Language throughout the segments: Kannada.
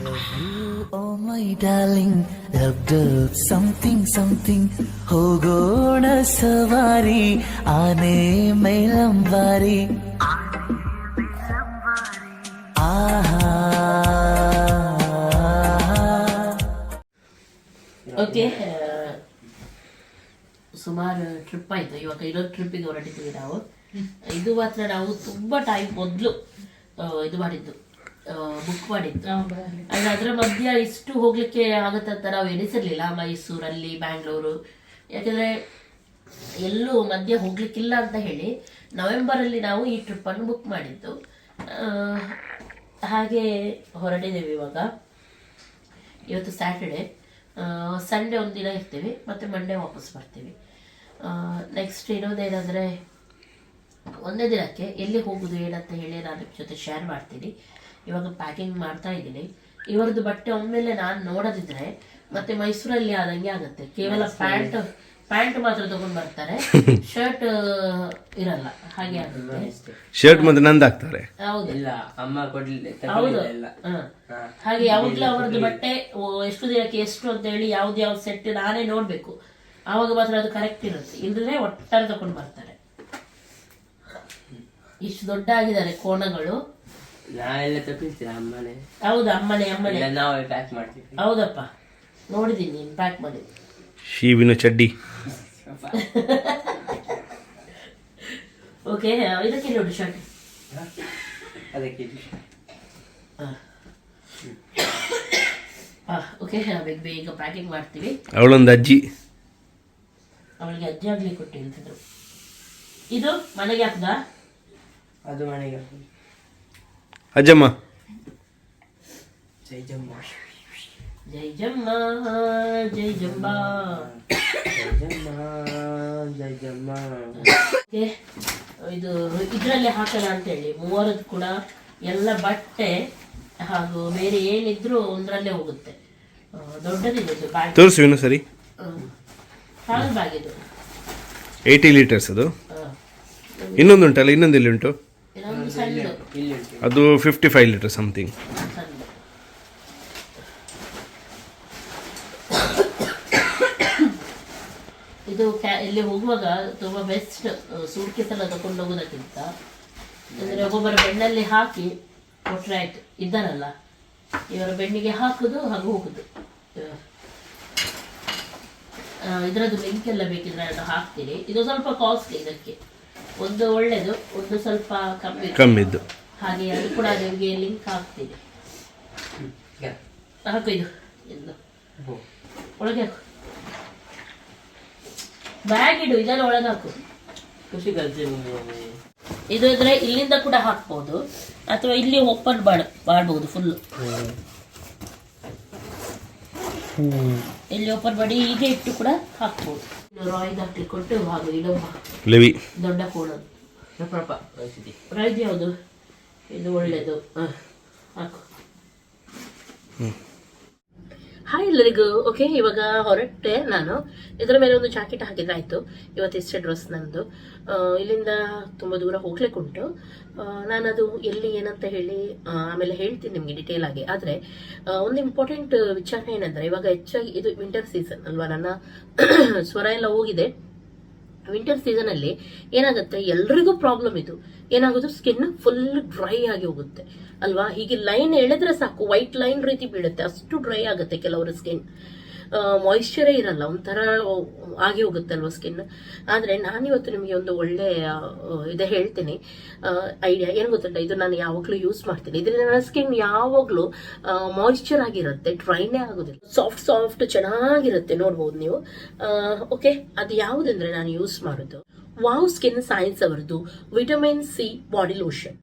Oh my darling, dub something ಹೋಗೋಣ ಸವಾರಿ ಆನೆ ಮೇಲಂಬಾರಿ ಆಹಾ. ಓಕೆ, ಸುಮಾರು ಟ್ರಿಪ್ ಆಯ್ತು. ಇವಾಗ ಇನ್ನೊಂದು ಟ್ರಿಪ್ಪಿಗೆ ಹೊರಟಿದ್ದೀವಿ ನಾವು. ಇದು ಮಾತ್ರ ನಾವು ತುಂಬಾ ಟೈಮ್ ಮೊದಲು ಇದು ಮಾಡಿದ್ದು, ಬುಕ್ ಮಾಡಿದ್ದು. ಅಂದ್ರೆ ಅದರ ಮಧ್ಯ ಇಷ್ಟು ಹೋಗ್ಲಿಕ್ಕೆ ಆಗತ್ತಂತ ನಾವು ಎಣಿಸಿರ್ಲಿಲ್ಲ. ಮೈಸೂರಲ್ಲಿ, ಬ್ಯಾಂಗ್ಳೂರು, ಯಾಕಂದ್ರೆ ಎಲ್ಲೂ ಮಧ್ಯ ಹೋಗ್ಲಿಕ್ಕಿಲ್ಲ ಅಂತ ಹೇಳಿ ನವೆಂಬರಲ್ಲಿ ನಾವು ಈ ಟ್ರಿಪ್ ಅನ್ನು ಬುಕ್ ಮಾಡಿದ್ದು. ಹಾಗೆ ಹೊರಟಿದ್ದೇವೆ ಇವಾಗ. ಇವತ್ತು ಸ್ಯಾಟರ್ಡೆ, ಸಂಡೇ ಒಂದು ದಿನ ಇರ್ತೀವಿ, ಮತ್ತೆ ಮಂಡೇ ವಾಪಸ್ ಬರ್ತೀವಿ. ನೆಕ್ಸ್ಟ್ ಇನ್ನೊಂದೇನಂದರೆ, ಒಂದೇ ದಿನಕ್ಕೆ ಎಲ್ಲಿ ಹೋಗುದು ಏನಂತ ಹೇಳಿ ನಾನು ನಿಮ್ಮ ಜೊತೆ ಶೇರ್ ಮಾಡ್ತೀನಿ. ಇವಾಗ ಪ್ಯಾಕಿಂಗ್ ಮಾಡ್ತಾ ಇದ್ದೀನಿ. ಇವರದ್ದು ಬಟ್ಟೆ ಒಮ್ಮೆಲೆ ನಾನು ನೋಡದಿದ್ರೆ ಮತ್ತೆ ಮೈಸೂರಲ್ಲಿ ಆದಂಗೆ ಆಗುತ್ತೆ. ಕೇವಲ ಪ್ಯಾಂಟ್ ಮಾತ್ರ ತಗೊಂಡ್ ಬರ್ತಾರೆ, ಶರ್ಟ್ ಇರಲ್ಲ. ಹಾಗೆ ಆಗುತ್ತೆ. ಶರ್ಟ್ ಮತ್ತೆ ನಂದಾಗ್ತಾರೆ. ಹೌದು, ಹಾಗೆ ಯಾವಾಗ್ಲೂ ಅವರದ್ದು ಬಟ್ಟೆ ಎಷ್ಟು ದಿನಕ್ಕೆ ಎಷ್ಟು ಅಂತ ಹೇಳಿ ಯಾವ್ದು ಸೆಟ್ ನಾನೇ ನೋಡ್ಬೇಕು. ಆವಾಗ ಮಾತ್ರ ಅದು ಕರೆಕ್ಟ್ ಇರುತ್ತೆ, ಇಲ್ಲದ್ರೆ ಒಟ್ಟಾರೆ ತಗೊಂಡ್ ಬರ್ತಾರೆ. ಇಷ್ಟು ದೊಡ್ಡ ಆಗಿದ್ದಾರೆ ಕೋಣಗಳು. ಹೌದಾ, ಅಮ್ಮನೆ ಹೌದಪ್ಪ, ನೋಡಿದೀನಿ ನೀನು ಪ್ಯಾಕ್ ಮಾಡಿ. ಶೀವಿನ ಚಡ್ಡಿ. ಓಕೆ, ಇದಕ್ಕೆ ನೋಡಿ ಶರ್ಟ್. ಓಕೆ, ಬೇಗ ಪ್ಯಾಕಿಂಗ್ ಮಾಡ್ತೀವಿ. ಅವಳೊಂದು ಅಜ್ಜಿ, ಅವಳಿಗೆ ಅಜ್ಜಿ ಆಗ್ಲಿಕ್ಕೆ ಕೊಟ್ಟಿದ್ರು. ಇದು ಮನೆಗೆ ಹಾಕ್ದ, ಅದು ಮನೆಗೆ ಅಜ್ಜಮ್ಮ. ಜೈ ಜಮ್ಮ, ಜೈ ಜಮ್ಮ, ಜೈ ಜಮ್ಮ, ಜೈ ಜಮ್ಮ. ಇದು ಇದ್ರಲ್ಲಿ ಹಾಕೋಣ ಅಂತ ಹೇಳಿ ಮೂವರದ್ದು ಕೂಡ ಎಲ್ಲ ಬಟ್ಟೆ ಹಾಗೂ ಬೇರೆ ಏನಿದ್ರು ಒಂದ್ರಲ್ಲೇ ಹೋಗುತ್ತೆ. ದೊಡ್ಡದಿದೆ ಬ್ಯಾಗ್, ತೋರಿಸು ಇನ್ನು ಸರಿ. ಸಾಲು ಬ್ಯಾಗ್ ಇದು, 80 ಲೀಟರ್ಸ್ ಅದು. ಇನ್ನೊಂದು ಉಂಟಲ್ಲ, ಇನ್ನೊಂದು ಎಲ್ಲಿ ಉಂಟು? ಇನ್ನೊಂದು ಸಣ್ಣ, ಅದು 55 ಲೀಟರ್ ಸಮಥಿಂಗ್. ಇದು ಇಲ್ಲಿ ಹೋಗುವಾಗ ತುಂಬಾ ಬೆಸ್ಟ್. ಸೂಟ್ ಕೇಸ್ ಎಲ್ಲ ತಗೊಂಡು ಹೋಗೋದಕ್ಕಿಂತ ಅಂದ್ರೆ ಒಬ್ಬೊಬ್ಬರ ಬೆಣ್ಣಲ್ಲಿ ಹಾಕಿ ಕೊಟ್ರೆ ಆಯ್ತು. ಇದ್ದಾರಲ್ಲ, ಇವರ ಬೆಣ್ಣಿಗೆ ಹಾಕುದು ಹಾಗೂ ಹೋಗುದು. ಇದರದ್ದು ಲಿಂಕ್ ಎಲ್ಲ ಬೇಕಿದ್ರೆ ನಾನು ಹಾಕ್ತೀನಿ. ಇದು ಸ್ವಲ್ಪ ಕಾಸ್ಟ್ಲಿ, ಇದಕ್ಕೆ ಒಂದು ಒಳ್ಳೇದು, ಒಂದು ಸ್ವಲ್ಪ ಕಮ್ಮಿದ್ದು. ಹಾಗೆ ಅದು ಕೂಡ ನಿಮಗೆ ಲಿಂಕ್ ಹಾಕ್ತೀನಿ. ಹಾಕು, ಇದು ಎಲ್ಲ ಒಳಗೆ ಹಾಕು, ಬ್ಯಾಗ್ ಇಡು, ಇದೆಲ್ಲ ಒಳಗೆ ಹಾಕು. ಖುಷಿ ಕಲ್ತಿ. ಇದು ಇದ್ರೆ ಇಲ್ಲಿಂದ ಕೂಡ ಹಾಕ್ಬೋದು, ಅಥವಾ ಇಲ್ಲಿ ಓಪನ್ ಮಾಡಬಹುದು ಫುಲ್. ಇಲ್ಲಿ ಓಪನ್ ಮಾಡಿ ಹೀಗೆ ಇಟ್ಟು ಕೂಡ ಹಾಕ್ಬೋದು. ರಾಯ್ದು ಹಾಕ್ಲಿಕ್ಕೆ ಕೊಟ್ಟು ಹಾಗೆ ಇಡೋ ದೊಡ್ಡ ಕೋಣ ರಾಯ್ದು ಯಾವುದು ಇದು ಒಳ್ಳೇದು. ಹಾಕು. ಹಾಯ್ ಎಲ್ಲರಿಗೂ. ಓಕೆ, ಇವಾಗ ಹೊರಟೆ ನಾನು. ಇದರ ಮೇಲೆ ಒಂದು ಜಾಕೆಟ್ ಹಾಕಿದ್ರೆ ಆಯ್ತು. ಇವತ್ತು ಇಷ್ಟೇ ಡ್ರೆಸ್ ನಂದು. ಇಲ್ಲಿಂದ ತುಂಬ ದೂರ ಹೋಗ್ಲಿಕ್ಕೆ ಉಂಟು. ನಾನದು ಎಲ್ಲಿ ಏನಂತ ಹೇಳಿ ಆಮೇಲೆ ಹೇಳ್ತೀನಿ ನಿಮಗೆ ಡಿಟೇಲ್ ಆಗಿ. ಆದರೆ ಒಂದು ಇಂಪಾರ್ಟೆಂಟ್ ವಿಚಾರ ಏನಂದ್ರೆ, ಇವಾಗ ಹೆಚ್ಚಾಗಿ ಇದು ವಿಂಟರ್ ಸೀಸನ್ ಅಲ್ವಾ, ನನ್ನ ಸ್ವರ ಎಲ್ಲ ಹೋಗಿದೆ. ವಿಂಟರ್ ಸೀಸನ್ ಅಲ್ಲಿ ಏನಾಗುತ್ತೆ, ಎಲ್ರಿಗೂ ಪ್ರಾಬ್ಲಮ್ ಇದು. ಏನಾಗೋದು, ಸ್ಕಿನ್ ಫುಲ್ ಡ್ರೈ ಆಗಿ ಹೋಗುತ್ತೆ ಅಲ್ವಾ. ಹೀಗೆ ಲೈನ್ ಎಳೆದ್ರೆ ಸಾಕು, ವೈಟ್ ಲೈನ್ ರೀತಿ ಬೀಳುತ್ತೆ, ಅಷ್ಟು ಡ್ರೈ ಆಗುತ್ತೆ ಕೆಲವರ ಸ್ಕಿನ್. ಮಾಯಿಶ್ಚರೇ ಇರಲ್ಲ, ಒಂಥರ ಆಗಿ ಹೋಗುತ್ತೆ ಅಲ್ವಾ ಸ್ಕಿನ್. ಆದರೆ ನಾನಿವತ್ತು ನಿಮಗೆ ಒಂದು ಒಳ್ಳೆ ಇದೆ ಹೇಳ್ತೀನಿ ಐಡಿಯಾ. ಏನು ಗೊತ್ತುಂಟ, ಇದು ನಾನು ಯಾವಾಗಲೂ ಯೂಸ್ ಮಾಡ್ತೀನಿ. ಇದರಿಂದ ನನ್ನ ಸ್ಕಿನ್ ಯಾವಾಗಲೂ ಮಾಯಿಶ್ಚರ್ ಆಗಿರುತ್ತೆ, ಡ್ರೈನೇ ಆಗೋದಿಲ್ಲ, ಸಾಫ್ಟ್ ಚೆನ್ನಾಗಿರುತ್ತೆ. ನೋಡ್ಬೋದು ನೀವು. ಓಕೆ, ಅದು ಯಾವುದಂದ್ರೆ ನಾನು ಯೂಸ್ ಮಾಡೋದು ವಾವ್ ಸ್ಕಿನ್ ಸೈನ್ಸ್ ಅವರದು ವಿಟಮಿನ್ ಸಿ ಬಾಡಿ ಲೋಷನ್.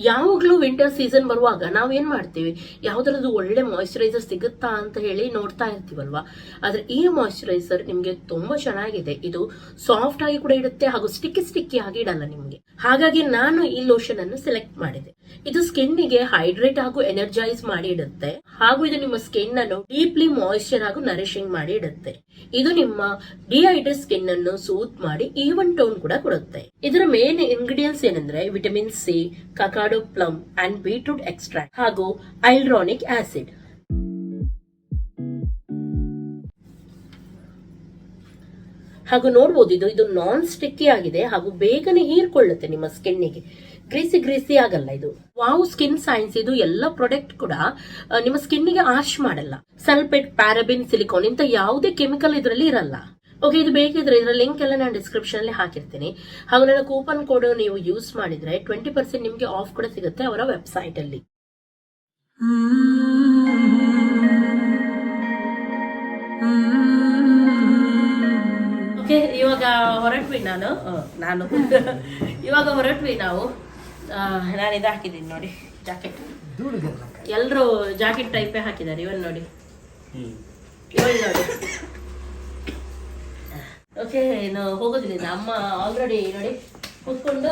ಯಾವಾಗಲೂ ವಿಂಟರ್ ಸೀಸನ್ ಬರುವಾಗ ನಾವೇನ್ ಮಾಡ್ತೀವಿ, ಯಾವ್ದ್ರದ್ದು ಒಳ್ಳೆ ಮಾಯಿಶ್ಚರೈಸರ್ ಸಿಗುತ್ತಾ ಅಂತ ಹೇಳಿ ನೋಡ್ತಾ ಇರ್ತೀವಲ್ವಾ. ಆದ್ರೆ ಈ ಮಾಯಿಶ್ಚರೈಸರ್ ನಿಮ್ಗೆ ತುಂಬಾ ಚೆನ್ನಾಗಿದೆ. ಇದು ಸಾಫ್ಟ್ ಆಗಿ ಕೂಡ ಇಡುತ್ತೆ ಹಾಗೂ ಸ್ಟಿಕ್ಕಿ ಆಗಿ ಇಡಲ್ಲ ನಿಮ್ಗೆ. ಹಾಗಾಗಿ ನಾನು ಈ ಲೋಷನ್ ಅನ್ನು ಸೆಲೆಕ್ಟ್ ಮಾಡಿದೆ. ಇದು ಸ್ಕಿನ್ನಿಗೆ ಹೈಡ್ರೇಟ್ ಹಾಗೂ ಎನರ್ಜೈಸ್ ಮಾಡಿ ಇಡುತ್ತೆ, ಹಾಗೂ ಇದು ನಿಮ್ಮ ಸ್ಕಿನ್ ಅನ್ನು ಡೀಪ್ಲಿ ಮಾಯಿಶ್ಚರ್ ಹಾಗೂ ನರಿಶಿಂಗ್ ಮಾಡಿ ಇಡುತ್ತೆ. ಇದು ನಿಮ್ಮ ಡಿಹೈಡ್ರೇಟ್ ಸ್ಕಿನ್ ಅನ್ನು ಸೂತ್ ಮಾಡಿ ಈವನ್ ಟೋನ್ ಕೂಡ ಕೊಡುತ್ತೆ. ಇದರ ಮೇನ್ ಇಂಗ್ರೀಡಿಯೆಂಟ್ಸ್ ಏನಂದ್ರೆ vitamin C, Kakadu plum and beetroot extract ಹಾಗೂ ಹೈಲ್ರಾನಿಕ್ ಆಸಿಡ್. ಹಾಗೂ ನೋಡ್ಬೋದು ಇದು ನಾನ್ ಸ್ಟಿಕ್ಕಿ ಆಗಿದೆ ಹಾಗೂ ಬೇಗನೆ ಹೀರ್ಕೊಳ್ಳುತ್ತೆ ನಿಮ್ಮ ಸ್ಕಿನ್ನಿಗೆ, ಗ್ರೀಸಿ ಆಗಲ್ಲ ಇದು. ವಾವ್ ಸ್ಕಿನ್ ಸೈನ್ಸ್ ಇದು ಎಲ್ಲ ಪ್ರಾಡಕ್ಟ್ ಕೂಡ ನಿಮ್ಮ ಸ್ಕಿನ್ನಿಗೆ ಆಶ್ ಮಾಡಲ್ಲ. ಸಲ್ಫೇಟ್, ಪ್ಯಾರಾಬಿನ್, ಸಿಲಿಕಾನ್ ಇಂತ ಯಾವುದೇ ಕೆಮಿಕಲ್ ಇದರಲ್ಲಿ ಇರಲ್ಲ. ಓಕೆ, ಇದು ಬೇಕಿದ್ರೆ ಇದರ ಲಿಂಕ್ ಎಲ್ಲ ನಾನು ಡಿಸ್ಕ್ರಿಪ್ಷನ್ ಅಲ್ಲಿ ಹಾಕಿರ್ತೀನಿ. ಹಾಗೂ ನನ್ನ ಕೂಪನ್ ಕೋಡ್ ನೀವು ಯೂಸ್ ಮಾಡಿದ್ರೆ 20% ನಿಮ್ಗೆ ಆಫ್ ಕೂಡ ಸಿಗುತ್ತೆ ಅವರ ವೆಬ್ಸೈಟ್ ಅಲ್ಲಿ. ಓಕೆ, ಇವಾಗ ಹೊರಟ್ವಿ ನಾನು ಇವಾಗ ಹೊರಟ್ವಿ ನಾವು. ನಾನು ಇದು ಹಾಕಿದ್ದೀನಿ ನೋಡಿ, ಜಾಕೆಟ್. ಎಲ್ಲರೂ ಜಾಕೆಟ್ ಟೈಪೇ ಹಾಕಿದ್ದಾರೆ. ಇವನ್ ನೋಡಿ. ಓಕೆ, ಇನ್ನು ಹೋಗೋದಿಲ್ಲ. ಅಮ್ಮ ಆಲ್ರೆಡಿ ನೋಡಿ ಕೂತ್ಕೊಂಡು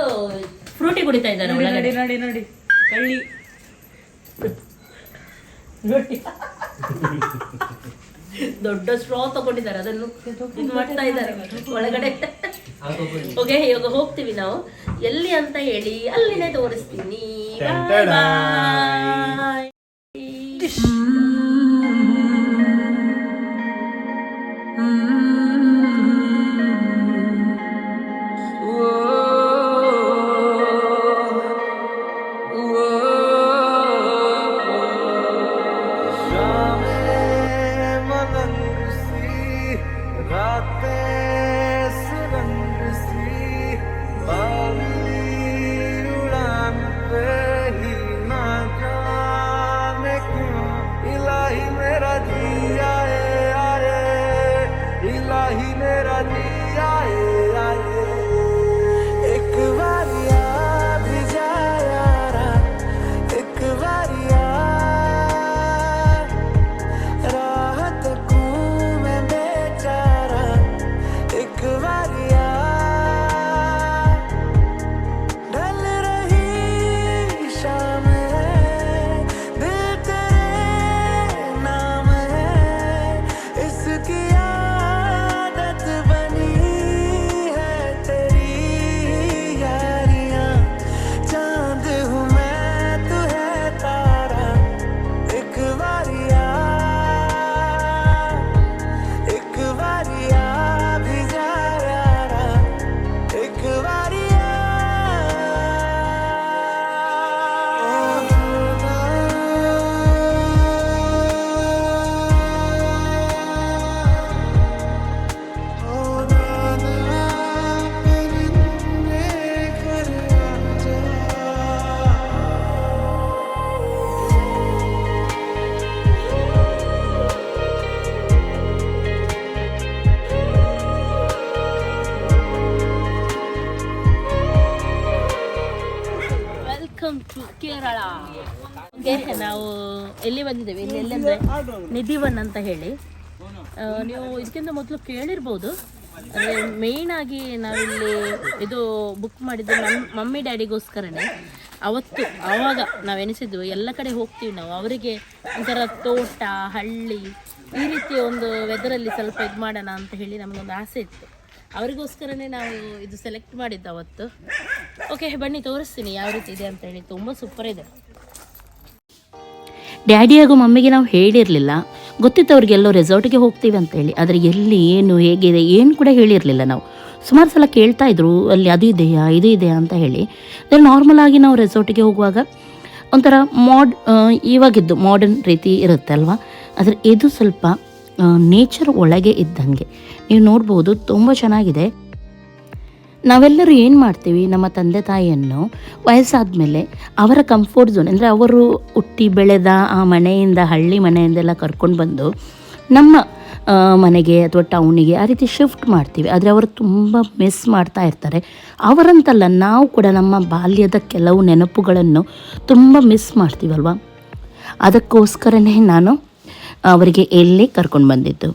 ಫ್ರೂಟಿ ಕುಡಿತಾ ಇದ್ದಾರೆ ಒಳಗಡೆ. ನೋಡಿ ಕಳ್ಳಿ ನೋಡಿ ದೊಡ್ಡ ಸ್ಟ್ರಾ ತಗೊಂಡಿದ್ದಾರೆ, ಅದನ್ನು ಇದು ಮಾಡ್ತಾ ಇದ್ದಾರೆ ಒಳಗಡೆ. ಓಕೆ, ಇವಾಗ ಹೋಗ್ತೀವಿ ನಾವು. ಎಲ್ಲಿ ಅಂತ ಹೇಳಿ ಅಲ್ಲಿನೇ ತೋರಿಸ್ತೀನಿ. ಕೇರಳ. ನಾವು ಎಲ್ಲಿ ಬಂದಿದ್ದೇವೆ, ಇಲ್ಲಿ ಎಲ್ಲಂದ್ರೆ ನಿಧಿವನ್ ಅಂತ ಹೇಳಿ. ನೀವು ಇದಕ್ಕಿಂತ ಮೊದಲು ಕೇಳಿರ್ಬೋದು. ಅಂದರೆ ಮೇಯ್ನ್ ಆಗಿ ನಾವಿಲ್ಲಿ ಇದು ಬುಕ್ ಮಾಡಿದ್ದು ನಮ್ಮ ಮಮ್ಮಿ ಡ್ಯಾಡಿಗೋಸ್ಕರನೇ. ಆವಾಗ ನಾವೆನಿಸಿದ್ವು ಎಲ್ಲ ಕಡೆ ಹೋಗ್ತೀವಿ ನಾವು, ಅವರಿಗೆ ಒಂಥರ ತೋಟ, ಹಳ್ಳಿ ಈ ರೀತಿಯ ಒಂದು ವೆದರಲ್ಲಿ ಸ್ವಲ್ಪ ಇದು ಮಾಡೋಣ ಅಂತ ಹೇಳಿ ನಮಗೊಂದು ಆಸೆ ಇತ್ತು. ಅವರಿಗೋಸ್ಕರನೇ ನಾವು ಇದು ಸೆಲೆಕ್ಟ್ ಮಾಡಿದ್ದು ಅವತ್ತು. ಓಕೆ, ಬನ್ನಿ ತೋರಿಸ್ತೀನಿ ಯಾವ ರೀತಿ ಇದೆ ಅಂತ ಹೇಳಿ. ತುಂಬ ಸೂಪರ್ ಇದೆ. ಡ್ಯಾಡಿ ಹಾಗೂ ಮಮ್ಮಿಗೆ ನಾವು ಹೇಳಿರಲಿಲ್ಲ, ಗೊತ್ತಿತ್ತು ಅವ್ರಿಗೆಲ್ಲೋ ರೆಸಾರ್ಟಿಗೆ ಹೋಗ್ತೀವಿ ಅಂತೇಳಿ. ಆದರೆ ಎಲ್ಲಿ ಏನು ಹೇಗಿದೆ ಏನು ಕೂಡ ಹೇಳಿರಲಿಲ್ಲ. ನಾವು ಸುಮಾರು ಸಲ ಕೇಳ್ತಾ ಇದ್ರು, ಅಲ್ಲಿ ಅದು ಇದೆಯಾ ಇದು ಇದೆಯಾ ಅಂತ ಹೇಳಿ. ಅದೇ ನಾರ್ಮಲ್ ಆಗಿ ನಾವು ರೆಸಾರ್ಟಿಗೆ ಹೋಗುವಾಗ ಒಂಥರ ಇವಾಗಿದ್ದು ಮಾಡರ್ನ್ ರೀತಿ ಇರುತ್ತೆ ಅಲ್ವಾ. ಆದರೆ ಇದು ಸ್ವಲ್ಪ ನೇಚರ್ ಒಳಗೆ ಇದ್ದಂಗೆ ನೀವು ನೋಡ್ಬೋದು, ತುಂಬ ಚೆನ್ನಾಗಿದೆ. ನಾವೆಲ್ಲರೂ ಏನು ಮಾಡ್ತೀವಿ, ನಮ್ಮ ತಂದೆ ತಾಯಿಯನ್ನು ವಯಸ್ಸಾದ ಮೇಲೆ ಅವರ ಕಂಫರ್ಟ್ ಝೋನ್ ಅಂದರೆ ಅವರು ಹುಟ್ಟಿ ಬೆಳೆದ ಆ ಮನೆಯಿಂದ, ಹಳ್ಳಿ ಮನೆಯಿಂದೆಲ್ಲ ಕರ್ಕೊಂಡು ಬಂದು ನಮ್ಮ ಮನೆಗೆ ಅಥವಾ ಟೌನಿಗೆ ಆ ರೀತಿ ಶಿಫ್ಟ್ ಮಾಡ್ತೀವಿ. ಆದರೆ ಅವರು ತುಂಬ ಮಿಸ್ ಮಾಡ್ತಾ ಇರ್ತಾರೆ. ಅವರಂತಲ್ಲ, ನಾವು ಕೂಡ ನಮ್ಮ ಬಾಲ್ಯದ ಕೆಲವು ನೆನಪುಗಳನ್ನು ತುಂಬ ಮಿಸ್ ಮಾಡ್ತೀವಲ್ವ. ಅದಕ್ಕೋಸ್ಕರನೇ ನಾನು ಅವರಿಗೆ ಎಲ್ಲಿ ಕರ್ಕೊಂಡು ಬಂದಿದ್ದು.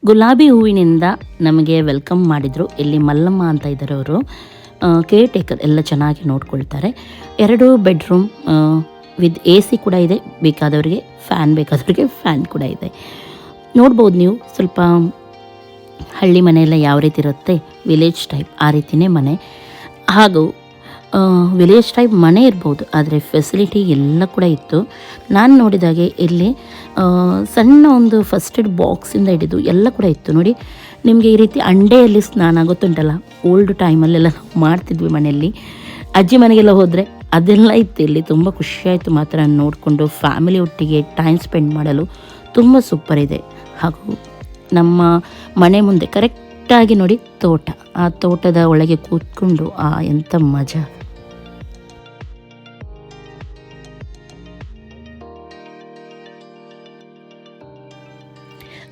ಗುಲಾಬಿ ಹೂವಿನಿಂದ ನಮಗೆ ವೆಲ್ಕಮ್ ಮಾಡಿದರು. ಇಲ್ಲಿ ಮಲ್ಲಮ್ಮ ಅಂತ ಇದ್ದಾರೆ, ಅವರು ಕೇರ್ ಟೇಕರ್, ಎಲ್ಲ ಚೆನ್ನಾಗಿ ನೋಡ್ಕೊಳ್ತಾರೆ. 2 ಬೆಡ್ರೂಮ್ ವಿತ್ AC ಕೂಡ ಇದೆ. ಬೇಕಾದವರಿಗೆ ಫ್ಯಾನ್ ಕೂಡ ಇದೆ. ನೋಡ್ಬೋದು ನೀವು. ಸ್ವಲ್ಪ ಹಳ್ಳಿ ಮನೆಯೆಲ್ಲ ಯಾವ ರೀತಿ ಇರುತ್ತೆ, ವಿಲೇಜ್ ಟೈಪ್ ಆ ರೀತಿಯೇ ಮನೆ. ಹಾಗೂ ವಿಲೇಜ್ ಟೈಪ್ ಮನೆ ಇರ್ಬೋದು, ಆದರೆ ಫೆಸಿಲಿಟಿ ಎಲ್ಲ ಕೂಡ ಇತ್ತು. ನಾನು ನೋಡಿದಾಗೆ ಇಲ್ಲಿ ಸಣ್ಣ ಒಂದು ಫಸ್ಟ್ ಏಡ್ ಬಾಕ್ಸಿಂದ ಹಿಡಿದು ಎಲ್ಲ ಕೂಡ ಇತ್ತು. ನೋಡಿ, ನಿಮಗೆ ಈ ರೀತಿ ಅಂಡೆಯಲ್ಲಿ ಸ್ನಾನ ಗೊತ್ತುಂಟಲ್ಲ, ಓಲ್ಡ್ ಟೈಮಲ್ಲೆಲ್ಲ ನಾವು ಮಾಡ್ತಿದ್ವಿ ಮನೆಯಲ್ಲಿ. ಅಜ್ಜಿ ಮನೆಗೆಲ್ಲ ಹೋದರೆ ಅದೆಲ್ಲ ಇತ್ತು. ಇಲ್ಲಿ ತುಂಬ ಖುಷಿಯಾಯಿತು ಮಾತ್ರ ನೋಡಿಕೊಂಡು ಫ್ಯಾಮಿಲಿ ಒಟ್ಟಿಗೆ ಟೈಮ್ ಸ್ಪೆಂಡ್ ಮಾಡಲು ತುಂಬ ಸೂಪರ್ ಇದೆ. ಹಾಗೂ ನಮ್ಮ ಮನೆ ಮುಂದೆ ಕರೆಕ್ಟಾಗಿ ನೋಡಿ ತೋಟ, ಆ ತೋಟದ ಒಳಗೆ ಕೂತ್ಕೊಂಡು ಎಂಥ ಮಜಾ.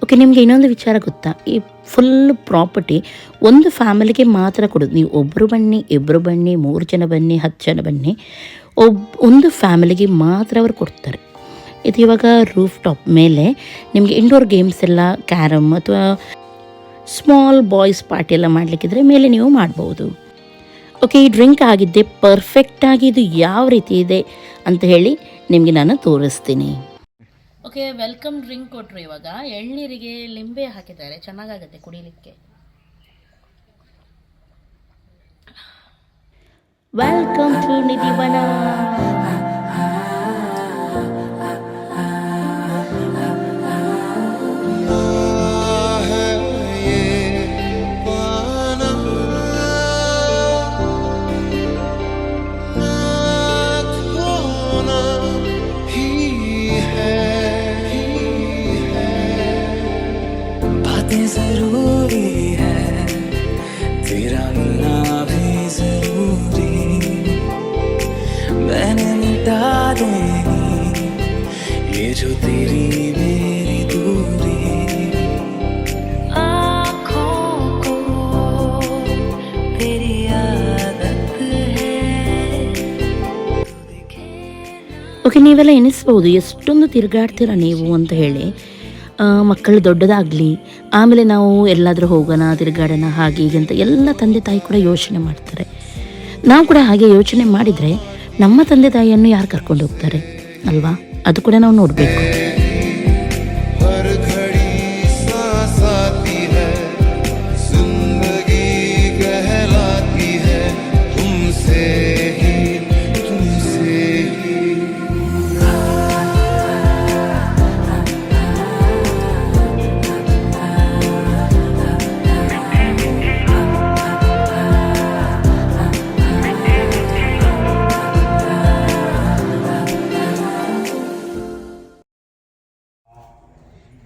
ಓಕೆ, ನಿಮಗೆ ಇನ್ನೊಂದು ವಿಚಾರ ಗೊತ್ತಾ? ಈ ಫುಲ್ ಪ್ರಾಪರ್ಟಿ ಒಂದು ಫ್ಯಾಮಿಲಿಗೆ ಮಾತ್ರ ಕೊಡೋದು. ನೀವು ಒಬ್ಬರು ಬನ್ನಿ, ಇಬ್ಬರು ಬನ್ನಿ, 3 ಜನ ಬನ್ನಿ, 10 ಜನ ಬನ್ನಿ, ಒಂದು ಫ್ಯಾಮಿಲಿಗೆ ಮಾತ್ರ ಅವರು ಕೊಡ್ತಾರೆ. ಇದು ಇವಾಗ ರೂಫ್ ಟಾಪ್ ಮೇಲೆ ನಿಮಗೆ ಇಂಡೋರ್ ಗೇಮ್ಸ್ ಎಲ್ಲ, ಕ್ಯಾರಮ್ ಅಥವಾ ಸ್ಮಾಲ್ ಬಾಯ್ಸ್ ಪಾರ್ಟಿ ಎಲ್ಲ ಮಾಡಲಿಕ್ಕಿದ್ರೆ ಮೇಲೆ ನೀವು ಮಾಡ್ಬೋದು. ಓಕೆ, ಈ ಡ್ರಿಂಕ್ ಆಗಿದ್ದೆ ಪರ್ಫೆಕ್ಟಾಗಿ ಇದು ಯಾವ ರೀತಿ ಇದೆ ಅಂತ ಹೇಳಿ ನಿಮಗೆ ನಾನು ತೋರಿಸ್ತೀನಿ. ಓಕೆ, ವೆಲ್ಕಮ್ ಡ್ರಿಂಕ್ ಕೊಟ್ಟರು. ಇವಾಗ ಎಳ್ನೀರಿಗೆ ಲಿಂಬೆ ಹಾಕಿದ್ದಾರೆ, ಚೆನ್ನಾಗಾಗುತ್ತೆ ಕುಡಿಲಿಕ್ಕೆ. Welcome to Nidhivana. जरूरी है तेरा मिलना भी जरूरी, मैंने मिटा देनी ये जो तेरी मेरी दूरी, आँखों को तेरी आदत है. ಓಕೆ, ನೀವೆಲ್ಲ ಎನಿಸ್ಬೋದು ಎಷ್ಟೊಂದು ತಿರುಗಾಡ್ತೀರ ನೀವು ಅಂತ ಹೇಳಿ. ಮಕ್ಕಳು ದೊಡ್ಡದಾಗಲಿ, ಆಮೇಲೆ ನಾವು ಎಲ್ಲಾದರೂ ಹೋಗೋಣ, ತಿರುಗಾಡೋಣ, ಹಾಗೆ ಹೀಗೆ ಅಂತ ಎಲ್ಲ ತಂದೆ ತಾಯಿ ಕೂಡ ಯೋಚನೆ ಮಾಡ್ತಾರೆ. ನಾವು ಕೂಡ ಹಾಗೆ ಯೋಚನೆ ಮಾಡಿದರೆ ನಮ್ಮ ತಂದೆ ತಾಯಿಯನ್ನು ಯಾರು ಕರ್ಕೊಂಡು ಹೋಗ್ತಾರೆ ಅಲ್ವಾ? ಅದು ಕೂಡ ನಾವು ನೋಡಬೇಕು.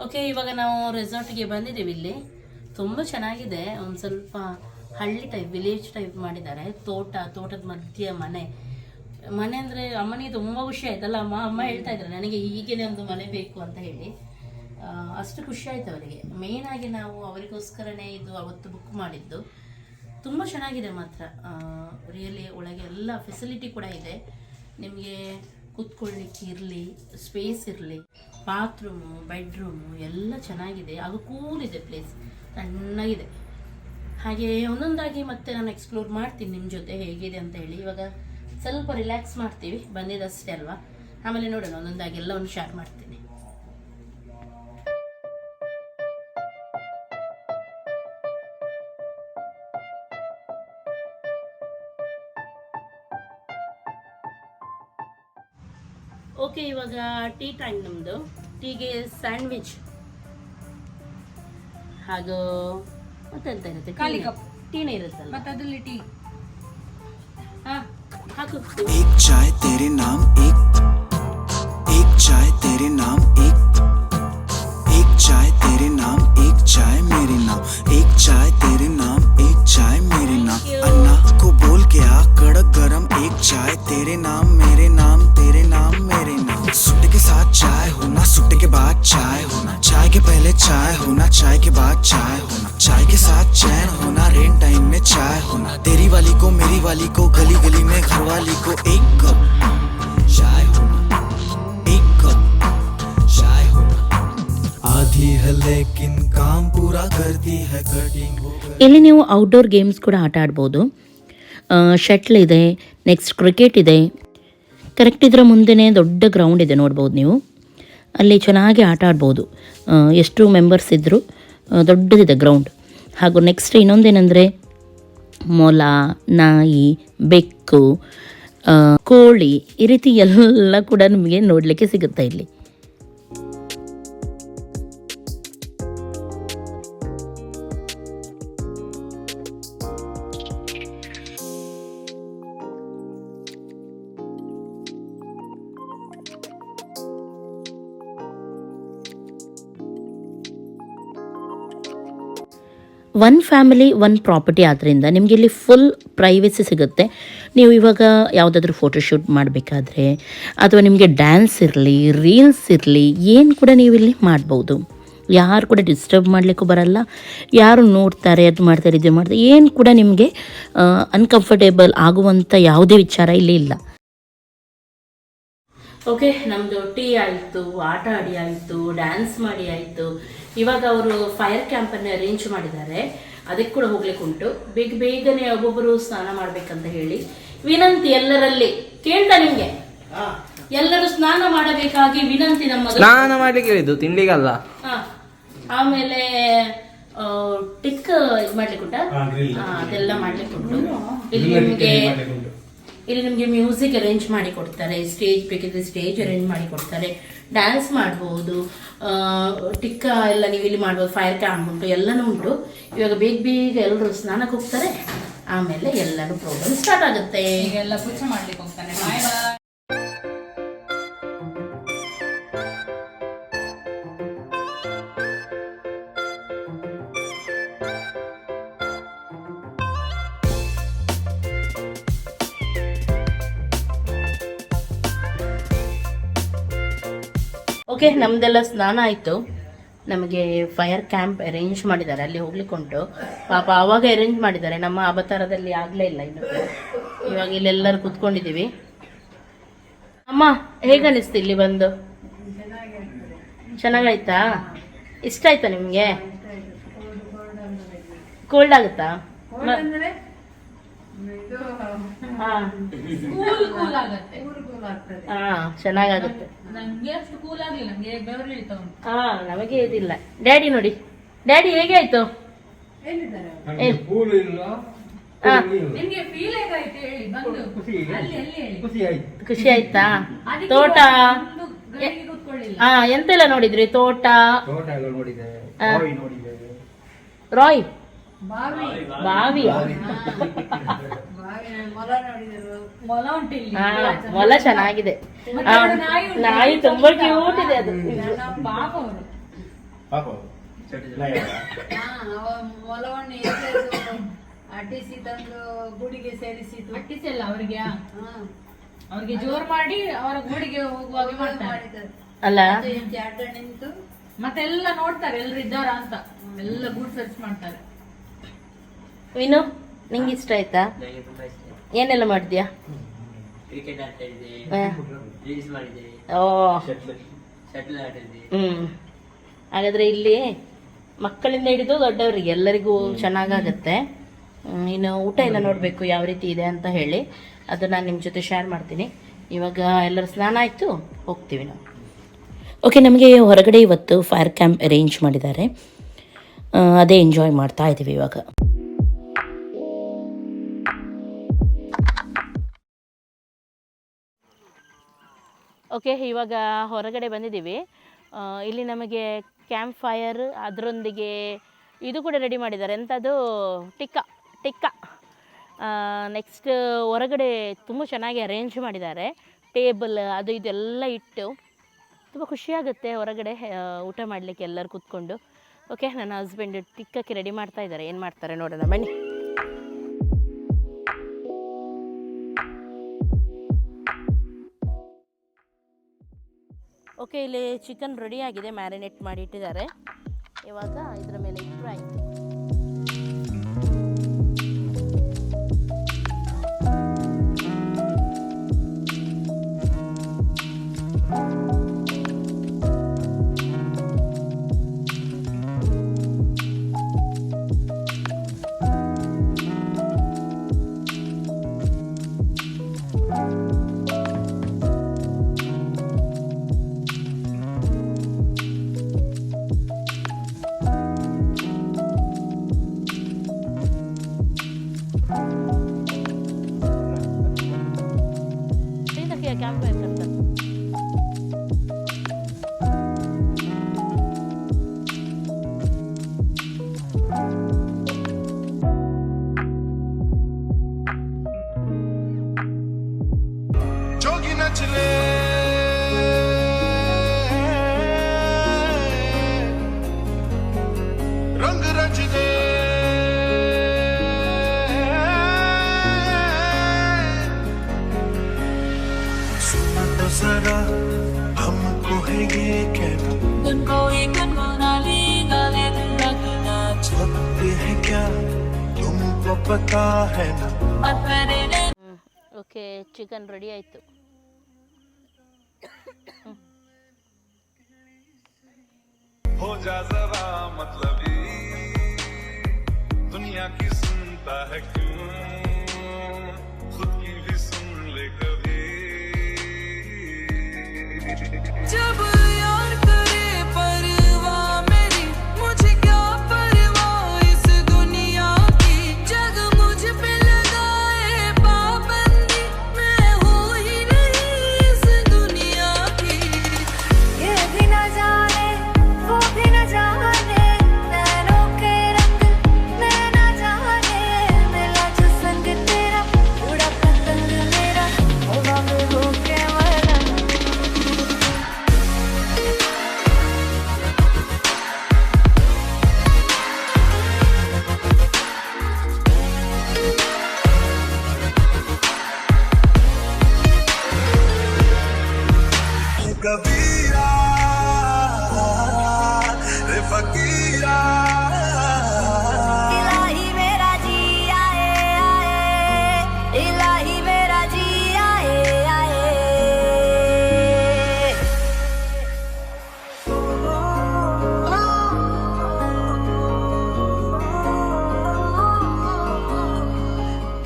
ಓಕೆ, ಇವಾಗ ನಾವು ರೆಸಾರ್ಟ್ಗೆ ಬಂದಿದ್ದೀವಿ. ಇಲ್ಲಿ ತುಂಬ ಚೆನ್ನಾಗಿದೆ. ಒಂದು ಸ್ವಲ್ಪ ಹಳ್ಳಿ ಟೈಪ್, ವಿಲೇಜ್ ಟೈಪ್ ಮಾಡಿದ್ದಾರೆ. ತೋಟದ ಮಧ್ಯೆ ಮನೆ ಅಂದರೆ ಅಮ್ಮನಿಗೆ ತುಂಬ ಖುಷಿ ಆಯ್ತಲ್ಲ. ಅಮ್ಮ ಹೇಳ್ತಾ ಇದ್ದಾರೆ ನನಗೆ ಹೀಗೇನೆ ಒಂದು ಮನೆ ಬೇಕು ಅಂತ ಹೇಳಿ. ಅಷ್ಟು ಖುಷಿ ಆಯ್ತು ಅವರಿಗೆ. ಮೇಯ್ನಾಗಿ ನಾವು ಅವರಿಗೋಸ್ಕರನೇ ಇದು ಅವತ್ತು ಬುಕ್ ಮಾಡಿದ್ದು. ತುಂಬ ಚೆನ್ನಾಗಿದೆ ಮಾತ್ರ, ರಿಯಲಿ. ಒಳಗೆ ಎಲ್ಲ ಫೆಸಿಲಿಟಿ ಕೂಡ ಇದೆ. ನಿಮಗೆ ಕೂತ್ಕೊಳ್ಳಿಕ್ಕೆ ಇರಲಿ, ಸ್ಪೇಸ್ ಇರಲಿ, ಬಾತ್ರೂಮು, ಬೆಡ್ರೂಮು ಎಲ್ಲ ಚೆನ್ನಾಗಿದೆ. ಹಾಗೂ ಕೂಲ್ ಇದೆ, ಪ್ಲೇಸ್ ಸಣ್ಣಗಿದೆ. ಹಾಗೆ ಒಂದೊಂದಾಗಿ ಮತ್ತೆ ನಾನು ಎಕ್ಸ್ಪ್ಲೋರ್ ಮಾಡ್ತೀನಿ ನಿಮ್ಮ ಜೊತೆ ಹೇಗಿದೆ ಅಂತ ಹೇಳಿ. ಇವಾಗ ಸ್ವಲ್ಪ ರಿಲ್ಯಾಕ್ಸ್ ಮಾಡ್ತೀವಿ, ಬಂದಿದ್ದಷ್ಟೇ ಅಲ್ವಾ. ಆಮೇಲೆ ನೋಡೋಣ, ಒಂದೊಂದಾಗಿ ಎಲ್ಲವನ್ನು ಶೇರ್ ಮಾಡ್ತೀನಿ. ಓಕೆ, ಇವಾಗ ಟೀ ಟೈಮ್ ನಮ್ಮದು. ಟೀಗೆ ಸ್ಯಾಂಡ್ವಿಚ್ ಹಾಗೂ ಮತ್ತೆಂತ ಇರುತ್ತೆ, ಖಾಲಿ ಕಪ್ ಟೀನೇ ಇರುತ್ತಲ್ಲ, ಮತ್ತೆ ಅದರಲ್ಲಿ ಟೀ. ಹಾಕು. एक चाय तेरे नाम, एक चाय तेरे नाम, एक चाय तेरे नाम, एक चाय मेरे नाम, एक चाय तेरे नाम, एक चाय मेरे नाम. अन्ना को बोल के आ कड़क गरम, एक चाय तेरे नाम मेरे नाम, तेरे नाम मेरे नाम. सुट के साथ चाय होना, सुट के बाद चाय होना, चाय के पहले चाय होना, चाय के बाद चाय होना, चाय के साथ चैन होना, रेन टाइम में चाय होना, तेरी वाली को मेरी वाली को, गली गली में घर वाली को, एक कप चाय होना, एक कप चाय होना. आधी है लेकिन काम पूरा करती है, कटिंग हो गई. ಇಲ್ಲಿ ನೀವು ಔಟ್ಡೋರ್ ಗೇಮ್ಸ್ ಕೂಡ ಆಟ ಆಡ್ಬೋದು. ಶಟ್ಲ್ ಇದೆ, ನೆಕ್ಸ್ಟ್ ಕ್ರಿಕೆಟ್ ಇದೆ. ಕರೆಕ್ಟ್ ಇದರ ಮುಂದೆನೇ ದೊಡ್ಡ ಗ್ರೌಂಡ್ ಇದೆ, ನೋಡ್ಬೋದು ನೀವು. ಅಲ್ಲಿ ಚೆನ್ನಾಗಿ ಆಟ ಆಡ್ಬೋದು. ಎಷ್ಟು ಮೆಂಬರ್ಸ್ ಇದ್ದರೂ ದೊಡ್ಡದಿದೆ ಗ್ರೌಂಡ್. ಹಾಗೂ ನೆಕ್ಸ್ಟ್ ಇನ್ನೊಂದೇನೆಂದರೆ ಮೊಲ, ನಾಯಿ, ಬೆಕ್ಕು, ಕೋಳಿ, ಈ ರೀತಿ ಎಲ್ಲ ಕೂಡ ನಿಮಗೆ ನೋಡಲಿಕ್ಕೆ ಸಿಗುತ್ತೆ ಇಲ್ಲಿ. ಒನ್ ಫ್ಯಾಮಿಲಿ ಒನ್ ಪ್ರಾಪರ್ಟಿ ಆದ್ದರಿಂದ ನಿಮಗೆ ಇಲ್ಲಿ ಫುಲ್ ಪ್ರೈವಸಿ ಸಿಗುತ್ತೆ. ನೀವು ಇವಾಗ ಯಾವುದಾದ್ರೂ ಫೋಟೋಶೂಟ್ ಮಾಡಬೇಕಾದ್ರೆ ಅಥವಾ ನಿಮಗೆ ಡ್ಯಾನ್ಸ್ ಇರಲಿ, ರೀಲ್ಸ್ ಇರಲಿ, ಏನು ಕೂಡ ನೀವು ಇಲ್ಲಿ ಮಾಡ್ಬೋದು. ಯಾರು ಕೂಡ ಡಿಸ್ಟರ್ಬ್ ಮಾಡಲಿಕ್ಕೂ ಬರಲ್ಲ. ಯಾರು ನೋಡ್ತಾರೆ, ಅದು ಮಾಡ್ತಾರೆ, ಇದು ಮಾಡ್ತಾರೆ, ಏನು ಕೂಡ ನಿಮಗೆ ಅನ್ಕಂಫರ್ಟೇಬಲ್ ಆಗುವಂಥ ಯಾವುದೇ ವಿಚಾರ ಇಲ್ಲಿ ಇಲ್ಲ. ಓಕೆ, ನಮ್ಮದು ಟೀ ಆಯಿತು, ಆಟ ಆಡಿ ಆಯಿತು, ಡ್ಯಾನ್ಸ್ ಮಾಡಿ ಆಯಿತು. ಇವಾಗ ಅವರು ಫೈರ್ ಕ್ಯಾಂಪನ್ನು ಅರೇಂಜ್ ಮಾಡಿದ್ದಾರೆ, ಅದಕ್ಕೆ ಕೂಡ ಹೋಗ್ಲಿಕ್ಕೆ ಉಂಟು. ಬೇಗನೆ ಒಬ್ಬೊಬ್ಬರು ಸ್ನಾನ ಮಾಡಬೇಕಂತ ಹೇಳಿ ವಿನಂತಿ ಎಲ್ಲರಲ್ಲಿ. ಕೇಳ್ತಾ ನಿಮಗೆ ಎಲ್ಲರೂ ಸ್ನಾನ ಮಾಡಬೇಕಾಗಿ ವಿನಂತಿ. ನಮ್ಮ ಸ್ನಾನ ಮಾಡ್ಲಿಕ್ಕೆ ಹೇಳಿದ್ದು, ತಿಂಡಿಗಲ್ಲ. ಆಮೇಲೆ ಟಿಕ್ ಇದು ಮಾಡ್ಲಿಕ್ಕೆ ಉಂಟಾ, ಅದೆಲ್ಲ ಮಾಡ್ಲಿಕ್ಕೆ ಉಂಟು. ಇಲ್ಲಿ ನಿಮಗೆ ಮ್ಯೂಸಿಕ್ ಅರೇಂಜ್ ಮಾಡಿ ಕೊಡ್ತಾರೆ, ಸ್ಟೇಜ್ ಬೇಕಿದ್ರೆ ಸ್ಟೇಜ್ ಅರೇಂಜ್ ಮಾಡಿ ಕೊಡ್ತಾರೆ, ಡ್ಯಾನ್ಸ್ ಮಾಡ್ಬೋದು, ಟಿಕ್ಕ ಎಲ್ಲ ನೀವು ಇಲ್ಲಿ ಮಾಡ್ಬೋದು, ಫೈರ್ ಕ್ಯಾಂಪ್ ಉಂಟು, ಎಲ್ಲನೂ ಉಂಟು. ಇವಾಗ ಬೇಗ ಎಲ್ಲರೂ ಸ್ನಾನಕ್ಕೆ ಹೋಗ್ತಾರೆ, ಆಮೇಲೆ ಎಲ್ಲನೂ ಪ್ರೋಗ್ರಾಮ್ ಸ್ಟಾರ್ಟ್ ಆಗುತ್ತೆ. ಎಲ್ಲ ಪೂಜೆ ಮಾಡ್ಲಿಕ್ಕೆ ಹೋಗ್ತಾನೆ. ಬಾಯ್ ಬಾಯ್. ಓಕೆ, ನಮ್ಮದೆಲ್ಲ ಸ್ನಾನ ಆಯಿತು. ನಮಗೆ ಫೈರ್ ಕ್ಯಾಂಪ್ ಅರೇಂಜ್ ಮಾಡಿದ್ದಾರೆ, ಅಲ್ಲಿ ಹೋಗ್ಲಿಕ್ಕೆ ಉಂಟು. ಪಾಪ ಆವಾಗ ಅರೇಂಜ್ ಮಾಡಿದ್ದಾರೆ, ನಮ್ಮ ಅವತಾರದಲ್ಲಿ ಆಗಲೇ ಇಲ್ಲ ಇನ್ನು. ಇವಾಗ ಇಲ್ಲೆಲ್ಲರೂ ಕೂತ್ಕೊಂಡಿದ್ದೀವಿ. ಅಮ್ಮ, ಹೇಗೆ ಅನಿಸ್ತು ಇಲ್ಲಿ ಬಂದು? ಚೆನ್ನಾಗಾಯ್ತಾ? ಇಷ್ಟ ಆಯ್ತಾ ನಿಮಗೆ? ಕೋಲ್ಡ್ ಆಗುತ್ತಾ? ಚೆನ್ನಾಗಾಗುತ್ತೆ. ನಂಗೆ ಅಷ್ಟು ಕೂಲ್ ಆಗ್ಲಿಲ್ಲ, ನಂಗೆ ಬೆವರು ಇಳಿತಾ ಉಂಟು. ನಮಗೆ ಇದಿಲ್ಲ. ಡ್ಯಾಡಿ ನೋಡಿ, ಡ್ಯಾಡಿ ಹೇಗೆ ಆಯ್ತು? ನಿಮ್ಗೆ ಫೀಲ್ ಹೇಗಾಯ್ತು ಹೇಳಿ, ಬಂದು ಅಲ್ಲಿ ಹೇಳಿ. ಖುಷಿ ಆಯ್ತಾ? ತೋಟ ಎಂತೆಲ್ಲ ನೋಡಿದ್ರಿ? ತೋಟ, ರಾಯ್, ಬಾವಿ, ಮೊಲ ಉಂಟು ಇಲ್ಲಿ. ಮೊಲ ಚೆನ್ನಾಗಿದೆ. ನಾಯಿ ತುಂಬಾ ಕ್ಯೂಟ್ ಇದೆ. ಅದು ಪಾಪ ಅವರು ಮೊಲವನ್ನು ಅಟ್ಟಿಸಿ ತಂದು ಗುಡಿಗೆ ಸೇರಿಸಿತು. ಅಟ್ಟಿಸಲ್ಲ ಅವರಿಗೆ, ಅವ್ರಿಗೆ ಜೋರ್ ಮಾಡಿ ಅವರ ಗುಡಿಗೆ ಹೋಗುವಾಗ ಮಾಡ್ತಾರೆ ಅಲ್ಲ. ಅಡ್ಡ ನಿಂತು ಮತ್ತೆಲ್ಲ ನೋಡ್ತಾರೆ ಎಲ್ರು ಇದ್ದಾರ ಅಂತ, ಎಲ್ಲ ಗುಡ್ ಸರ್ಚ್ ಮಾಡ್ತಾರೆ. ವಿನು, ನಿಂಗೆ ಇಷ್ಟ ಆಯ್ತಾ? ಏನೆಲ್ಲ ಮಾಡಿದ್ಯಾ? ಕ್ರಿಕೆಟ್ ಆಡ್ತಾ ಇದ್ದೆ, ರೀಲ್ಸ್ ಮಾಡಿದೆ, ಶಟ್ಲ್ ಆಡಿದ್ದೆ. ಹಾಗಾದ್ರೆ ಇಲ್ಲಿ ಮಕ್ಕಳಿಂದ ಹಿಡಿದು ದೊಡ್ಡವರಿಗೆ ಎಲ್ಲರಿಗೂ ಚೆನ್ನಾಗಾಗತ್ತೆ. ಇನ್ನು ಊಟ ಎಲ್ಲ ನೋಡಬೇಕು ಯಾವ ರೀತಿ ಇದೆ ಅಂತ ಹೇಳಿ, ಅದು ನಾನು ನಿಮ್ಮ ಜೊತೆ ಶೇರ್ ಮಾಡ್ತೀನಿ. ಇವಾಗ ಎಲ್ಲರ ಸ್ನಾನ ಆಯಿತು, ಹೋಗ್ತೀವಿ ನಾವು. ಓಕೆ, ನಮಗೆ ಹೊರಗಡೆ ಇವತ್ತು ಫೈರ್ ಕ್ಯಾಂಪ್ ಅರೇಂಜ್ ಮಾಡಿದ್ದಾರೆ, ಅದೇ ಎಂಜಾಯ್ ಮಾಡ್ತಾ ಇದ್ದೀವಿ ಇವಾಗ. ಓಕೆ, ಇವಾಗ ಹೊರಗಡೆ ಬಂದಿದ್ದೀವಿ. ಇಲ್ಲಿ ನಮಗೆ ಕ್ಯಾಂಪ್ ಫೈರ್, ಅದರೊಂದಿಗೆ ಇದು ಕೂಡ ರೆಡಿ ಮಾಡಿದ್ದಾರೆ. ಎಂಥದ್ದು? ಟಿಕ್ಕ. ನೆಕ್ಸ್ಟ್ ಹೊರಗಡೆ ತುಂಬ ಚೆನ್ನಾಗಿ ಅರೇಂಜ್ ಮಾಡಿದ್ದಾರೆ, ಟೇಬಲ್ ಅದು ಇದೆಲ್ಲ ಇಟ್ಟು. ತುಂಬ ಖುಷಿಯಾಗುತ್ತೆ ಹೊರಗಡೆ ಊಟ ಮಾಡಲಿಕ್ಕೆ ಎಲ್ಲರೂ ಕೂತ್ಕೊಂಡು. ಓಕೆ, ನನ್ನ ಹಸ್ಬೆಂಡ್ ಟಿಕ್ಕಕ್ಕೆ ರೆಡಿ ಮಾಡ್ತಾ ಇದ್ದಾರೆ, ಏನು ಮಾಡ್ತಾರೆ ನೋಡೋಣ ಬನ್ನಿ. ಓಕೆ, ಇಲ್ಲಿ ಚಿಕನ್ ರೆಡಿ ಆಗಿದೆ, ಮ್ಯಾರಿನೇಟ್ ಮಾಡಿ ಇಟ್ಟಿದ್ದಾರೆ. ಇವಾಗ ಇದರ ಮೇಲೆ ಇಟ್ಟರೆ ಆಯಿತು. रंग रच दे जरा हमको है ये कहना छपते हैं क्या तुमको पता है ना ಓಕೆ ಚಿಕನ್ ರೆಡಿ ಆಯಿತು. हो जा जरा मतलबी दुनिया की सुनता है क्यों खुद की भी सुन ले कभी जब यार करे परवाह मेरी मुझे क्या परवाह इस दुनिया की जग मुझ पे लगाए पाबंदी मैं हूँ ही नहीं इस दुनिया की ये भी न जाने वो भी न जाने नैनों के रंग नैना जाने मिला जो संग तेरा उड़ा पतंग मेरा हवा में होके मरना कबीरा रे फकीरा इलाही मेरा जी आए आए इलाही मेरा जी आए आए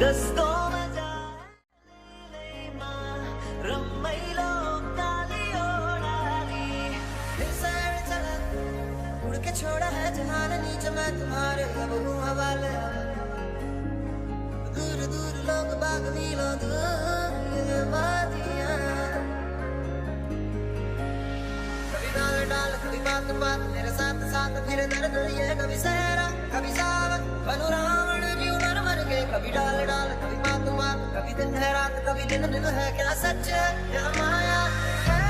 दस्तों में जाली मां रम्मैलो काली ओढ़ाली निसर चला उड़ के छोड़ा है जहान नीचे मैं तुम्हारे अब हूँ हवाले दूर दूर लोग बाग मीलों दूर ये वादियाँ कभी डाल डाल कभी बात बात मेरे साथ साथ फिर दर्द ये कभी सहरा कभी सावन बनू रावण जीव मर मर के कभी डाल डाल कभी बात बात कभी दिन है रात कभी दिन दिन है क्या सच है क्या माया है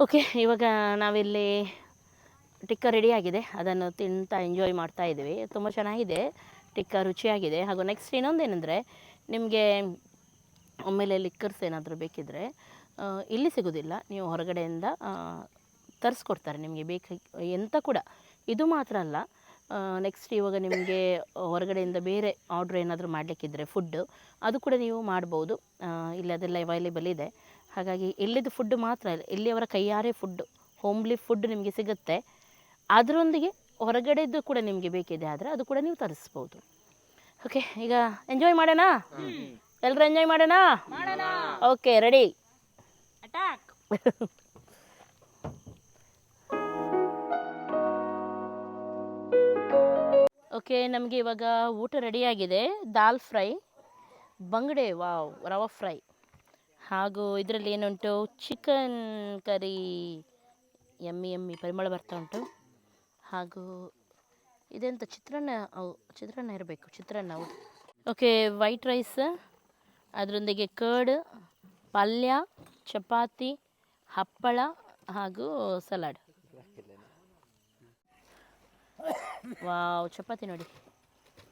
ಓಕೆ ಇವಾಗ ನಾವಿಲ್ಲಿ ಟಿಕ್ಕ ರೆಡಿಯಾಗಿದೆ, ಅದನ್ನು ತಿಂತಾ ಎಂಜಾಯ್ ಮಾಡ್ತಾ ಇದ್ದೀವಿ. ತುಂಬ ಚೆನ್ನಾಗಿದೆ, ಟಿಕ್ಕ ರುಚಿಯಾಗಿದೆ. ಹಾಗೂ ನೆಕ್ಸ್ಟ್ ಇನ್ನೊಂದೇನೆಂದರೆ, ನಿಮಗೆ ಆಮೇಲೆ ಲಿಕ್ಕರ್ಸ್ ಏನಾದರೂ ಬೇಕಿದ್ದರೆ ಇಲ್ಲಿ ಸಿಗೋದಿಲ್ಲ, ನೀವು ಹೊರಗಡೆಯಿಂದ ತರಿಸ್ಕೊಡ್ತಾರೆ ನಿಮಗೆ ಎಂತ ಕೂಡ. ಇದು ಮಾತ್ರ ಅಲ್ಲ, ನೆಕ್ಸ್ಟ್ ಇವಾಗ ನಿಮಗೆ ಹೊರಗಡೆಯಿಂದ ಬೇರೆ ಆರ್ಡ್ರ್ ಏನಾದರೂ ಮಾಡಲಿಕ್ಕಿದ್ರೆ ಫುಡ್ಡು, ಅದು ಕೂಡ ನೀವು ಮಾಡ್ಬೋದು. ಇಲ್ಲಿ ಅದೆಲ್ಲ ಅವೈಲೇಬಲ್ ಇದೆ. ಹಾಗಾಗಿ ಇಲ್ಲಿದ್ದು ಫುಡ್ ಮಾತ್ರ ಇಲ್ಲ, ಇಲ್ಲಿಯವರ ಕೈಯಾರೆ ಫುಡ್ಡು, ಹೋಮ್ಲಿ ಫುಡ್ ನಿಮಗೆ ಸಿಗುತ್ತೆ. ಅದರೊಂದಿಗೆ ಹೊರಗಡೆದ್ದು ಕೂಡ ನಿಮಗೆ ಬೇಕಿದೆ ಆದರೆ ಅದು ಕೂಡ ನೀವು ತರಿಸ್ಬೋದು. ಓಕೆ, ಈಗ ಎಂಜಾಯ್ ಮಾಡೋಣ, ಎಲ್ಲರೂ ಎಂಜಾಯ್ ಮಾಡೋಣ. Okay, ready, attack. ಓಕೆ, ನಮಗೆ ಇವಾಗ ಊಟ ರೆಡಿಯಾಗಿದೆ. ದಾಲ್ ಫ್ರೈ, ಬಂಗಡೆ, ವಾವ್, ರವಾ ಫ್ರೈ, ಹಾಗೂ ಇದರಲ್ಲಿ ಏನುಂಟು, ಚಿಕನ್ ಕರಿ, ಎಮ್ಮಿ ಪರಿಮಳ ಬರ್ತಾ ಉಂಟು. ಹಾಗೂ ಇದೆಂತ ಚಿತ್ರಾನ್ನ, ಚಿತ್ರಾನ್ನ ಇರಬೇಕು, ಚಿತ್ರಾನ್ನ, ಹೌದು. ಓಕೆ, ವೈಟ್ ರೈಸ್, ಅದರೊಂದಿಗೆ ಕರ್ಡ್, ಪಲ್ಯ, ಚಪಾತಿ, ಹಪ್ಪಳ ಹಾಗೂ ಸಲಾಡ್. ವಾವ್, ಚಪಾತಿ ನೋಡಿ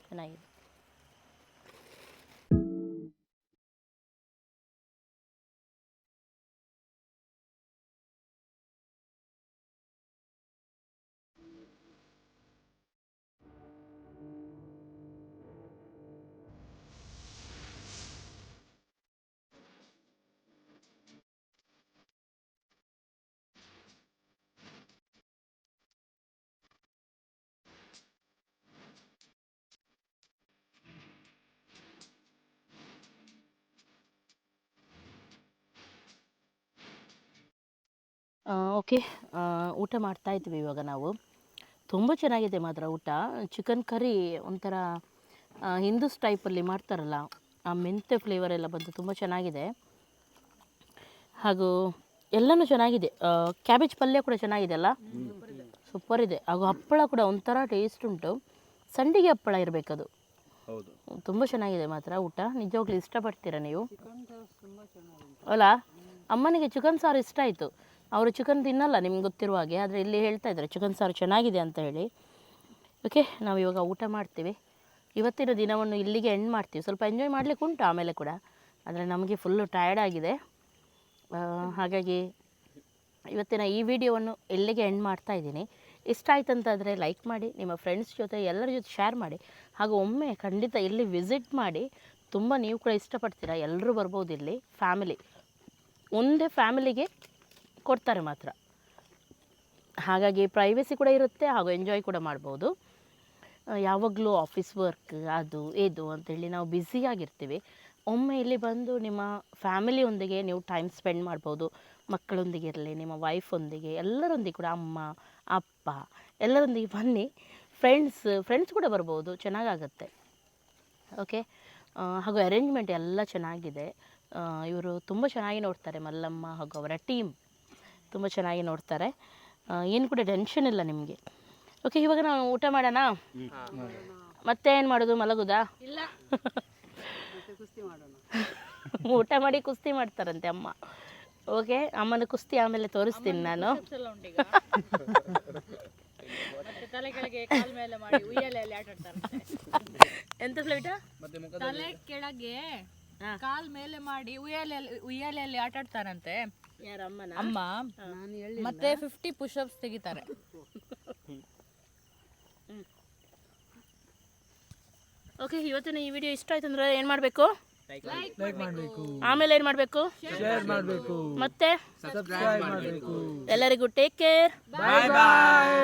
ಚೆನ್ನಾಗಿದೆ. ಓಕೆ, ಊಟ ಮಾಡ್ತಾ ಇದ್ವಿ ಇವಾಗ ನಾವು. ತುಂಬ ಚೆನ್ನಾಗಿದೆ ಮಾತ್ರ ಊಟ. ಚಿಕನ್ ಕರಿ ಒಂಥರ ಹಿಂದೂಸ್ ಟೈಪಲ್ಲಿ ಮಾಡ್ತಾರಲ್ಲ, ಆ ಮೆಂತ್ಯ ಫ್ಲೇವರ್ ಎಲ್ಲ ಬಂದು ತುಂಬ ಚೆನ್ನಾಗಿದೆ. ಹಾಗೂ ಎಲ್ಲನೂ ಚೆನ್ನಾಗಿದೆ. ಕ್ಯಾಬೇಜ್ ಪಲ್ಯ ಕೂಡ ಚೆನ್ನಾಗಿದೆ ಅಲ್ಲ, ಸೂಪರ್ ಇದೆ. ಹಾಗೂ ಹಪ್ಪಳ ಕೂಡ ಒಂಥರ ಟೇಸ್ಟ್ ಉಂಟು, ಸಂಡಿಗೆ ಹಪ್ಪಳ ಇರಬೇಕದು. ಹೌದು, ತುಂಬ ಚೆನ್ನಾಗಿದೆ ಮಾತ್ರ ಊಟ. ನಿಜವಾಗ್ಲೂ ಇಷ್ಟಪಡ್ತೀರಾ ನೀವು ಅಲ್ಲ? ಅಮ್ಮನಿಗೆ ಚಿಕನ್ ಸಾರು ಇಷ್ಟ ಆಯಿತು. ಅವರು ಚಿಕನ್ ತಿನ್ನಲ್ಲ ನಿಮ್ಗೆ ಗೊತ್ತಿರುವ ಹಾಗೆ, ಆದರೆ ಇಲ್ಲಿ ಹೇಳ್ತಾ ಇದ್ದಾರೆ ಚಿಕನ್ ಸಾರು ಚೆನ್ನಾಗಿದೆ ಅಂತ ಹೇಳಿ. ಓಕೆ, ನಾವು ಇವಾಗ ಊಟ ಮಾಡ್ತೀವಿ. ಇವತ್ತಿನ ದಿನವನ್ನು ಇಲ್ಲಿಗೆ ಎಂಡ್ ಮಾಡ್ತೀವಿ. ಸ್ವಲ್ಪ ಎಂಜಾಯ್ ಮಾಡಲಿಕ್ಕೆ ಉಂಟು ಆಮೇಲೆ ಕೂಡ, ಆದರೆ ನಮಗೆ ಫುಲ್ಲು ಟಯರ್ಡ್ ಆಗಿದೆ. ಹಾಗಾಗಿ ಇವತ್ತಿನ ಈ ವಿಡಿಯೋವನ್ನು ಎಲ್ಲಿಗೆ ಎಂಡ್ ಮಾಡ್ತಾ ಇದ್ದೀನಿ. ಇಷ್ಟ ಆಯ್ತು ಅಂತಂದರೆ ಲೈಕ್ ಮಾಡಿ, ನಿಮ್ಮ ಫ್ರೆಂಡ್ಸ್ ಜೊತೆ ಎಲ್ಲರ ಜೊತೆ ಶೇರ್ ಮಾಡಿ, ಹಾಗೂ ಒಮ್ಮೆ ಖಂಡಿತ ಇಲ್ಲಿ ವಿಸಿಟ್ ಮಾಡಿ. ತುಂಬ ನೀವು ಕೂಡ ಇಷ್ಟಪಡ್ತೀರಾ, ಎಲ್ಲರೂ ಬರ್ಬೋದು ಇಲ್ಲಿ. ಫ್ಯಾಮಿಲಿ ಒಂದೇ ಫ್ಯಾಮಿಲಿಗೆ ಕೊಡ್ತಾರೆ ಮಾತ್ರ, ಹಾಗಾಗಿ ಪ್ರೈವೇಸಿ ಕೂಡ ಇರುತ್ತೆ ಹಾಗೂ ಎಂಜಾಯ್ ಕೂಡ ಮಾಡ್ಬೋದು. ಯಾವಾಗಲೂ ಆಫೀಸ್ ವರ್ಕ್ ಅದು ಇದು ಅಂತೇಳಿ ನಾವು ಬ್ಯುಸಿಯಾಗಿರ್ತೀವಿ. ಒಮ್ಮೆ ಇಲ್ಲಿ ಬಂದು ನಿಮ್ಮ ಫ್ಯಾಮಿಲಿಯೊಂದಿಗೆ ನೀವು ಟೈಮ್ ಸ್ಪೆಂಡ್ ಮಾಡ್ಬೋದು. ಮಕ್ಕಳೊಂದಿಗೆ ಇರಲಿ, ನಿಮ್ಮ ವೈಫೊಂದಿಗೆ, ಎಲ್ಲರೊಂದಿಗೆ ಕೂಡ, ಅಮ್ಮ ಅಪ್ಪ ಎಲ್ಲರೊಂದಿಗೆ ಬನ್ನಿ. ಫ್ರೆಂಡ್ಸ್ ಕೂಡ ಬರ್ಬೋದು, ಚೆನ್ನಾಗಾಗತ್ತೆ. ಓಕೆ, ಹಾಗೂ ಅರೇಂಜ್ಮೆಂಟ್ ಎಲ್ಲ ಚೆನ್ನಾಗಿದೆ. ಇವರು ತುಂಬ ಚೆನ್ನಾಗಿ ನೋಡ್ತಾರೆ, ಮಲ್ಲಮ್ಮ ಹಾಗೂ ಅವರ ಟೀಮ್ ತುಂಬ ಚೆನ್ನಾಗಿ ನೋಡ್ತಾರೆ. ಏನು ಕೂಡ ಟೆನ್ಷನ್ ಇಲ್ಲ ನಿಮಗೆ. ಓಕೆ, ಇವಾಗ ನಾವು ಊಟ ಮಾಡೋಣ. ಮತ್ತೆ ಏನು ಮಾಡೋದು, ಮಲಗುದಾ? ಇಲ್ಲ, ಊಟ ಮಾಡಿ ಕುಸ್ತಿ ಮಾಡ್ತಾರಂತೆ ಅಮ್ಮ. ಓಕೆ, ಅಮ್ಮನ ಕುಸ್ತಿ ಆಮೇಲೆ ತೋರಿಸ್ತೀನಿ ನಾನು. ತಲೆ ಕೆಳಗೆ ಕಾಲ್ ಮೇಲೆ ಮಾಡಿ ಉಯ್ಯಾಲೆಯಲ್ಲಿ ಆಟ ಆಡ್ತಾರೆ. ಎಂತ ಫ್ಲೈಟ? ತಲೆ ಕೆಳಗೆ ಕಾಲ್ ಮೇಲೆ ಮಾಡಿ ಉಯ್ಯಾಲೆಯಲ್ಲಿ ಆಟ ಆಡ್ತಾರಂತೆ. ಯಾರ ಅಮ್ಮನ? ಅಮ್ಮ. ಮತ್ತೆ 50 ಪುಷಪ್ಸ್ ತೆಗಿತಾರೆ. ಓಕೆ, ಇವತ್ತಿನ ಈ ವಿಡಿಯೋ ಇಷ್ಟ ಆಯ್ತು ಅಂದ್ರೆ ಏನು ಮಾಡಬೇಕು? ಆಮೇಲೆ ಏನು ಮಾಡಬೇಕು? ಮತ್ತೆ ಎಲ್ಲರಿಗೂ ಟೇಕ್ ಕೇರ್. ಬಾಯ್ ಬಾಯ್.